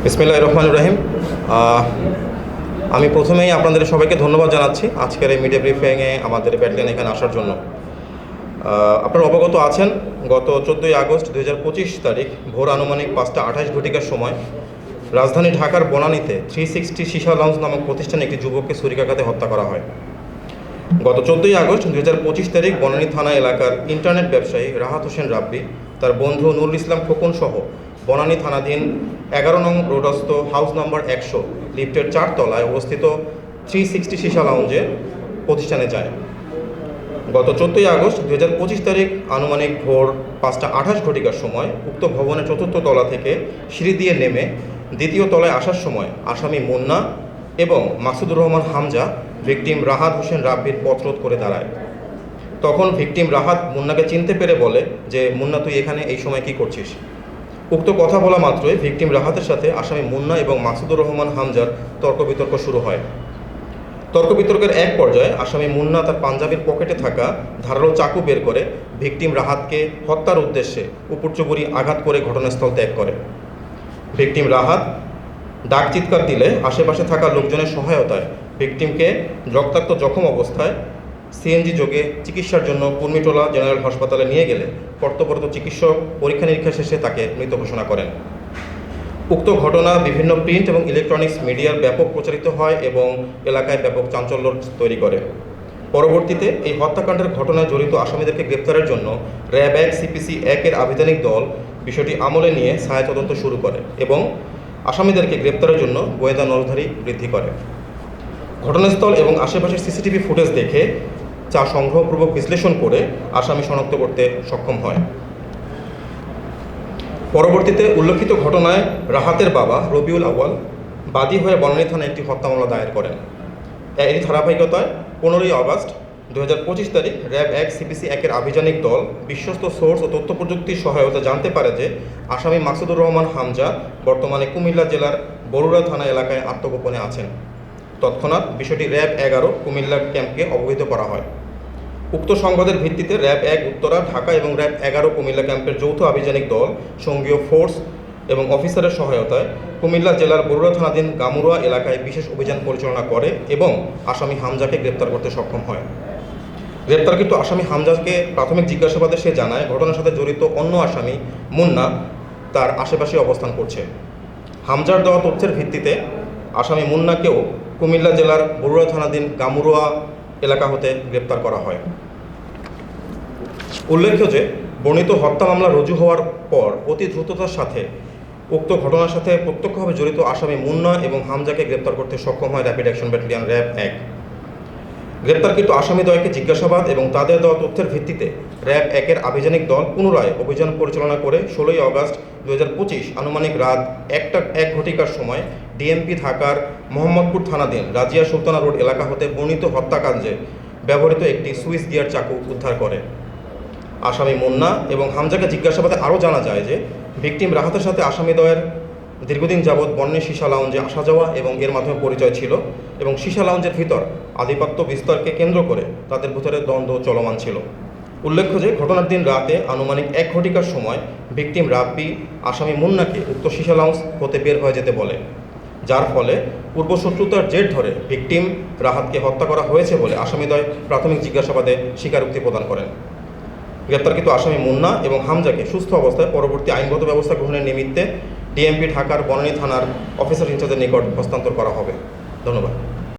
বিসমিল্লাহির রহমানির রহিম। আমি প্রথমেই আপনাদের সবাইকে ধন্যবাদ জানাচ্ছি আজকের এই মিডিয়া ব্রিফিংয়ে আমাদের ব্যাটালিয়ন এখানে আসার জন্য। আপনারা অবগত আছেন, গত 14ই আগস্ট 2025 তারিখ ভোর আনুমানিক 5:28 সময় রাজধানী ঢাকার বনানীতে 360 সীসা লাউঞ্জ নামক প্রতিষ্ঠানে একটি যুবককে ছুরিকাঘাতে হত্যা করা হয়। গত 14ই আগস্ট 2025 তারিখ বনানী থানা এলাকার ইন্টারনেট ব্যবসায়ী রাহাত হোসেন রাব্বি তার বন্ধু নুরুল ইসলাম খোকন সহ বনানী থানাধীন 11 নং রোডস্থ হাউস নাম্বার 100 লিফটের 4 তলায় অবস্থিত 360 সীসা লাউঞ্জে প্রতিষ্ঠানে যায়। গত 14ই আগস্ট 2025 তারিখ আনুমানিক ভোর 5:28 সময় উক্ত ভবনের 4র্থ তলা থেকে সিঁড়ি দিয়ে নেমে দ্বিতীয় তলায় আসার সময় আসামি মুন্না এবং মাসুদুর রহমান হামজা ভিকটিম রাহাত হোসেন রাব্বির পথরোধ করে দাঁড়ায়। তখন ভিকটিম রাহাত মুন্নাকে চিনতে পেরে বলে যে, মুন্না, তুই এখানে এই সময় কি করছিস? উক্ত কথা বলা মাত্রই ভিকটিম রাহাতের সাথে আসামি মুন্না এবং মাসুদুর রহমান হামজার তর্ক বিতর্ক শুরু হয়। তর্ক বিতর্কের এক পর্যায়ে আসামি মুন্না তার পাঞ্জাবির পকেটে থাকা ধারালো চাকু বের করে ভিকটিম রাহাতকে হত্যার উদ্দেশ্যে উপর্যুপরি আঘাত করে ঘটনাস্থল ত্যাগ করে। ভিকটিম রাহাত ডাক চিৎকার দিলে আশেপাশে থাকা লোকজনের সহায়তায় ভিকটিমকে রক্তাক্ত জখম অবস্থায় সিএনজি যোগে চিকিৎসার জন্য কুর্মিটোলা জেনারেল হাসপাতালে নিয়ে গেলে কর্তব্যরত চিকিৎসক পরীক্ষা নিরীক্ষা শেষে তাকে মৃত ঘোষণা করেন। উক্ত ঘটনা বিভিন্ন প্রিন্ট এবং ইলেকট্রনিক্স মিডিয়ার ব্যাপক প্রচারিত হয় এবং এলাকায় ব্যাপক চাঞ্চল্য তৈরি করে। পরবর্তীতে এই হত্যাকাণ্ডের ঘটনায় জড়িত আসামিদেরকে গ্রেপ্তারের জন্য র্যাব 1 CPC 1-এর আভিযানিক দল বিষয়টি আমলে নিয়ে ছায়া তদন্ত শুরু করে এবং আসামিদেরকে গ্রেপ্তারের জন্য গোয়েন্দা নজরদারি বৃদ্ধি করে। ঘটনাস্থল এবং আশেপাশের সিসিটিভি ফুটেজ দেখে যা সংগ্রহপূর্বক বিশ্লেষণ করে আসামি শনাক্ত করতে সক্ষম হয়। পরবর্তীতে উল্লেখিত ঘটনায় রাহাতের বাবা রবিউল আউয়াল বাদী হয়ে বনানী থানায় একটি হত্যা মামলা দায়ের করেন। এরই ধারাবাহিকতায় 15ই আগস্ট 2025 তারিখ র্যাব 1 CPC 1-এর আভিযানিক দল বিশ্বস্ত সোর্স ও তথ্য প্রযুক্তির সহায়তা জানতে পারে যে আসামি মাসুদুর রহমান হামজা বর্তমানে কুমিল্লা জেলার বরুড়া থানা এলাকায় আত্মগোপনে আছেন। তৎক্ষণাৎ বিষয়টি র্যাব 11 কুমিল্লা ক্যাম্পকে অবহিত করা হয়। উক্ত সংবাদের ভিত্তিতে র্যাব 1 উত্তরা, ঢাকা এবং র্যাব 11 কুমিল্লা ক্যাম্পের যৌথ আভিযানিক দল সঙ্গীয় ফোর্স এবং অফিসারের সহায়তায় কুমিল্লা জেলার বরুড়া থানাধীন গামুরুয়া এলাকায় বিশেষ অভিযান পরিচালনা করে এবং আসামি হামজাকে গ্রেপ্তার করতে সক্ষম হয়। গ্রেপ্তারকৃত আসামি হামজাকে প্রাথমিক জিজ্ঞাসাবাদে সে জানায় ঘটনার সাথে জড়িত অন্য আসামি মুন্না তার আশেপাশে অবস্থান করছে। হামজার দেওয়া তথ্যের ভিত্তিতে আসামি মুন্নাকেও কুমিল্লা জেলার বরুড়া থানাধীন গামুরুয়া এলাকা হতে গ্রেপ্তার করা হয়। উল্লেখ্য যে বর্ণিত হত্যা মামলা রুজু হওয়ার পর অতি দ্রুততার সাথে উক্ত ঘটনার সাথে প্রত্যক্ষভাবে জড়িত আসামি মুন্না এবং হামজাকে গ্রেপ্তার করতে সক্ষম হয় র্যাপিড অ্যাকশন ব্যাটালিয়ন র্যাব 1। গ্রেপ্তারকৃত আসামিদ্বয়কে জিজ্ঞাসাবাদ এবং তাদের দেওয়া তথ্যের ভিত্তিতে র্যাব 1-এর আভিযানিক দল পুনরায় অভিযান পরিচালনা করে 16ই আগস্ট 2025 আনুমানিক রাত 1:01 সময় ডিএমপি ঢাকার মোহাম্মদপুর থানাধীন রাজিয়া সুলতানা রোড এলাকা হতে বর্ণিত হত্যাকাণ্ডে ব্যবহৃত একটি সুইস গিয়ার চাকু উদ্ধার করে। আসামি মুন্না এবং হামজাকে জিজ্ঞাসাবাদে আরও জানা যায় যে ভিকটিম রাহাতের সাথে আসামিদ্বয়ের দীর্ঘদিন যাবৎ বন্যে সীসা লাউঞ্জে আসা যাওয়া এবং এর মাধ্যমে পরিচয় ছিল এবং সীসা লাউঞ্জের ভিতর আধিপত্য বিস্তারকে কেন্দ্র করে তাদের ভিতরে দ্বন্দ্ব চলমান ছিল। উল্লেখ্য যে ঘটনার দিন রাতে আনুমানিক 1 সময় ভিকটিম রাব্বি আসামি মুন্নাকে উক্ত সীসা লাউঞ্জ হতে বের হয়ে যেতে বলে, যার ফলে পূর্বশত্রুতার জের ধরে ভিকটিম রাহাতকে হত্যা করা হয়েছে বলে আসামিদ্বয় প্রাথমিক জিজ্ঞাসাবাদে স্বীকারোক্তি প্রদান করেন। গ্রেপ্তারকৃত আসামি মুন্না এবং হামজাকে সুস্থ অবস্থায় পরবর্তী আইনগত ব্যবস্থা গ্রহণের নিমিত্তে ডিএমপি ঢাকার বনানী থানার অফিসার ইনচার্জের নিকট হস্তান্তর করা হবে। ধন্যবাদ।